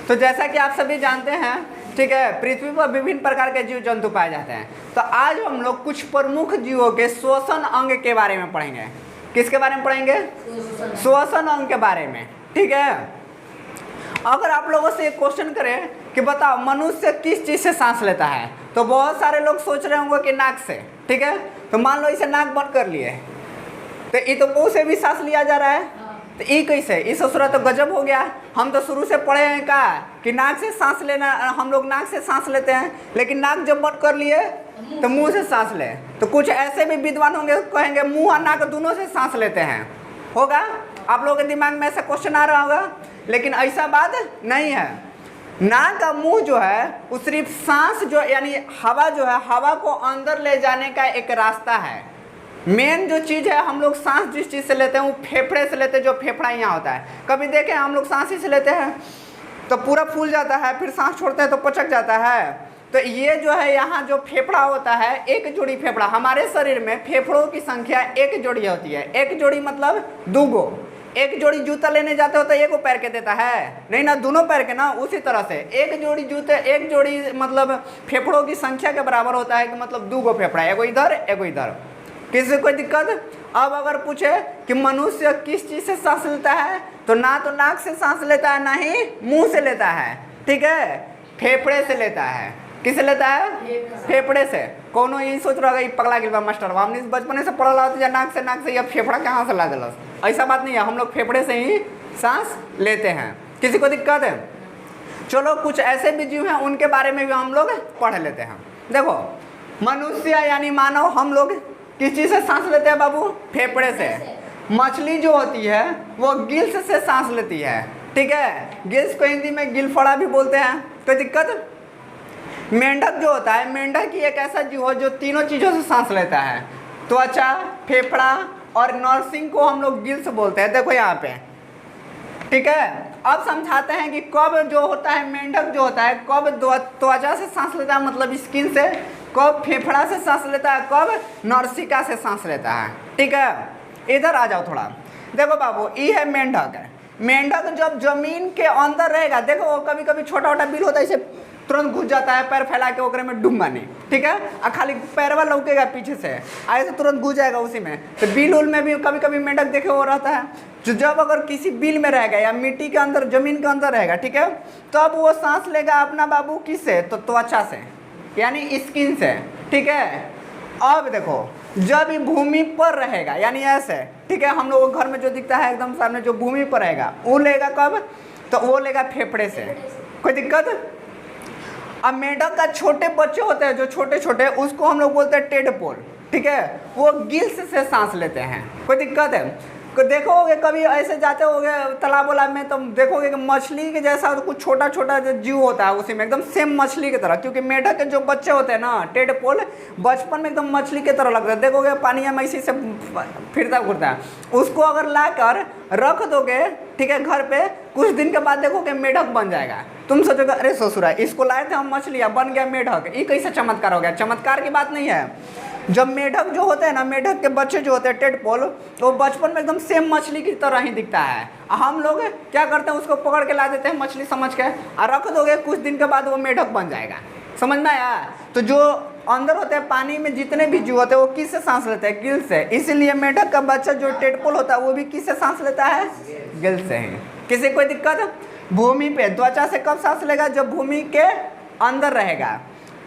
तो जैसा कि आप सभी जानते हैं, ठीक है, पृथ्वी पर विभिन्न प्रकार के जीव जंतु पाए जाते हैं। तो आज हम लोग कुछ प्रमुख जीवों के श्वसन अंग के बारे में पढ़ेंगे। किसके बारे में पढ़ेंगे? श्वसन अंग के बारे में, ठीक है। अगर आप लोगों से एक क्वेश्चन करें कि बताओ मनुष्य किस चीज़ से सांस लेता है, तो बहुत सारे लोग सोच रहे होंगे कि नाक से, ठीक है। तो मान लो इसे नाक बंद कर लिए, तो ये तो मुंह से भी सांस लिया जा रहा है, तो ये कैसे? इस सूरत तो गजब हो गया। हम तो शुरू से पढ़े हैं का कि नाक से सांस लेना, हम लोग नाक से सांस लेते हैं, लेकिन नाक जब बंद कर लिए तो मुंह से सांस ले। तो कुछ ऐसे भी विद्वान होंगे कहेंगे मुंह और नाक दोनों से सांस लेते हैं। होगा आप लोगों के दिमाग में ऐसा क्वेश्चन आ रहा होगा, लेकिन ऐसा बात नहीं है। नाक का मुंह जो है वो सिर्फ सांस जो यानी हवा जो है, हवा को अंदर ले जाने का एक रास्ता है। मेन जो चीज़ है, हम लोग सांस जिस चीज़ से लेते हैं वो फेफड़े से लेते हैं, जो फेफड़ा यहाँ होता है। कभी देखें हम लोग सांस ही से लेते हैं तो पूरा फूल जाता है, फिर सांस छोड़ते हैं तो पचक जाता है। तो ये जो है यहाँ जो फेफड़ा होता है, एक जोड़ी फेफड़ा, हमारे शरीर में फेफड़ों की संख्या एक जोड़ी होती है। एक जोड़ी मतलब दूगो। एक जोड़ी जूता लेने जाते हो तो एक पैर के देता है नहीं ना, दोनों पैर के ना। उसी तरह से एक जोड़ी जूते, एक जोड़ी मतलब फेफड़ों की संख्या के बराबर होता है कि मतलब दूगो फेफड़ा, एगो इधर एगो इधर। किसी कोई दिक्कत? अब अगर पूछे कि मनुष्य किस चीज़ से सांस लेता है, तो ना तो नाक से सांस लेता है, ना ही मुंह से लेता है, ठीक है, फेफड़े से लेता है। किससे लेता है? फेफड़े से। कोनो यही सोच रहा होगा ये पगला गिल बा मास्टर, हमने बचपने से पढ़ा होता या नाक से या फेफड़ा कहाँ से ला दिलस। ऐसा बात नहीं है, हम लोग फेफड़े से ही सांस लेते हैं। किसी को दिक्कत है? चलो कुछ ऐसे भी जीव हैं उनके बारे में भी हम लोग पढ़ लेते हैं। देखो मनुष्य यानी मानव, हम लोग किस चीज़ से सांस लेते हैं बाबू? फेफड़े से। मछली जो होती है वो गिल्स से सांस लेती है, ठीक है। गिल्स को हिंदी में गिलफड़ा भी बोलते हैं। कोई दिक्कत? मेंढक जो होता है, मेंढक ही एक ऐसा जीव है जो तीनों चीज़ों से सांस लेता है, त्वचा, फेफड़ा और नर्सिंग को हम लोग गिल्स बोलते हैं। देखो यहाँ पे, ठीक है। अब समझाते हैं कि कब जो होता है मेंढक जो होता है, कब त्वचा से सांस लेता है मतलब स्किन से, कब फेफड़ा से सांस लेता है, कब नर्सिका से सांस लेता है, ठीक है। इधर आ जाओ थोड़ा। देखो बाबू, ये है मेंढक। मेंढक जब जमीन के अंदर रहेगा, देखो वो कभी कभी छोटा छोटा बिल होता है, इसे तुरंत घुस जाता है पैर फैला के, ओकरे में डूबा नहीं, ठीक है। और खाली पैरवा लौकेगा पीछे से, ऐसे तुरंत घुस जाएगा उसी में। तो बिल उल में भी कभी कभी मेंढक देखे वो रहता है, जो जब अगर किसी बिल में रहेगा या मिट्टी के अंदर, जमीन के अंदर रहेगा, ठीक है, तो अब वो सांस लेगा अपना बाबू किससे? तो त्वचा से यानी स्किन से, ठीक है। अब देखो जब ये भूमि पर रहेगा यानी ऐसे, ठीक है, हम लोगों को घर में जो दिखता है एकदम सामने जो भूमि पर रहेगा, वो लेगा कब? तो वो लेगा फेफड़े से। कोई दिक्कत? अब मेंढक का छोटे बच्चे होते हैं जो छोटे छोटे, उसको हम लोग बोलते हैं टेडपोल, ठीक है, वो गिल्स से सांस लेते हैं। कोई दिक्कत है? देखोगे कभी ऐसे जाते होगे तालाब वालाब में, तो देखोगे कि मछली के जैसा तो कुछ छोटा छोटा जो जीव होता है उसी में, एकदम सेम मछली की तरह। क्योंकि मेंढक के जो बच्चे होते हैं ना, टेडपोल, बचपन में एकदम मछली की तरह लगता है। देखोगे पानी में इसी से फिरता घूरता है। उसको अगर लाकर रख दोगे, ठीक है, घर पे, कुछ दिन के बाद देखोगे मेंढक बन जाएगा। तुम सोचोगे अरे ससुरा, इसको लाए थे हम मछलियाँ, बन गया मेंढक। ये कैसे चमत्कार हो गया? चमत्कार की बात नहीं है। जब मेंढक जो होते हैं ना, मेंढक के बच्चे जो होते हैं टेडपोल, तो बचपन में एकदम सेम मछली की तरह ही दिखता है। हम लोग क्या करते हैं, उसको पकड़ के ला देते हैं मछली समझ के, और रख दोगे, कुछ दिन के बाद वो मेंढक बन जाएगा। समझ में आया? तो जो अंदर होते हैं पानी में जितने भी जीव होते हैं वो किससे सांस लेते हैं? गिल से। इसीलिए मेंढक का बच्चा जो टेडपोल होता है वो भी किससे सांस लेता है? गिल से ही। किसी कोई दिक्कत? भूमि पे त्वचा से कब सांस लेगा? जब भूमि के अंदर रहेगा।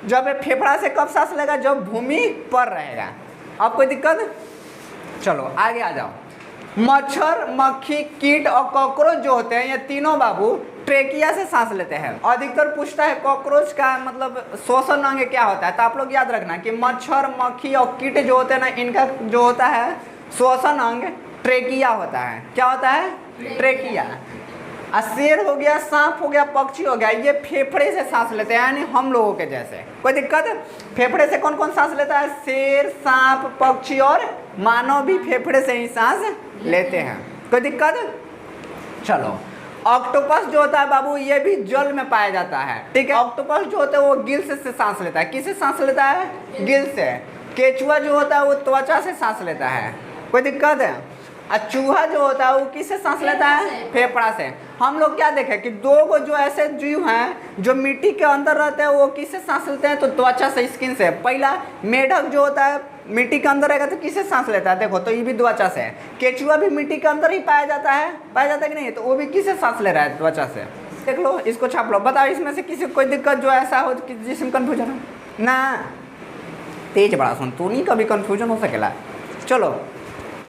जब फेफड़ा से कब सांस लेगा? जब भूमि पर रहेगा। अब कोई दिक्कत? चलो आगे आ जाओ। मच्छर, मक्खी, कीट और कॉकरोच जो होते हैं, ये तीनों बाबू ट्रेकिया से सांस लेते हैं। अधिकतर पूछता है कॉकरोच का मतलब श्वसन अंग क्या होता है, तो आप लोग याद रखना कि मच्छर, मक्खी और कीट जो होते हैं ना, इनका जो होता है श्वसन अंग ट्रेकिया होता है। क्या होता है? ट्रेकिया। शेर हो गया, सांप हो गया, पक्षी हो गया, ये फेफड़े से सांस लेते हैं, यानी हम लोगों के जैसे। कोई दिक्कत? फेफड़े से कौन कौन सांस लेता है? शेर, सांप, पक्षी और मानव भी फेफड़े से ही सांस लेते हैं। कोई दिक्कत? चलो, ऑक्टोपस जो होता है बाबू, ये भी जल में पाया जाता है, ठीक है। ऑक्टोपस जो होता है वो गिल्स से सांस लेता है। किससे सांस लेता है? गिल्स से। केचुआ जो होता है वो त्वचा से सांस लेता है। कोई दिक्कत है? और चूहा जो होता है वो किससे सांस लेता है? फेफड़ा से। हम लोग क्या देखें कि दो को जो ऐसे जीव हैं जो मिट्टी के अंदर रहते हैं वो किससे सांस लेते हैं? तो त्वचा से, स्किन से। पहला मेढक जो होता है मिट्टी के अंदर रहेगा तो किससे सांस लेता है? देखो तो ये भी त्वचा से है। केचुआ भी मिट्टी के अंदर ही पाया जाता है कि नहीं? तो वो भी किससे सांस ले रहा है? त्वचा से। देख लो, इसको छाप लो। बताओ इसमें से किसी को कोई दिक्कत जो ऐसा हो कि जिसमें कन्फ्यूजन हो ना? तेज बड़ा सुन, तू नहीं कभी कन्फ्यूजन हो सकेला। चलो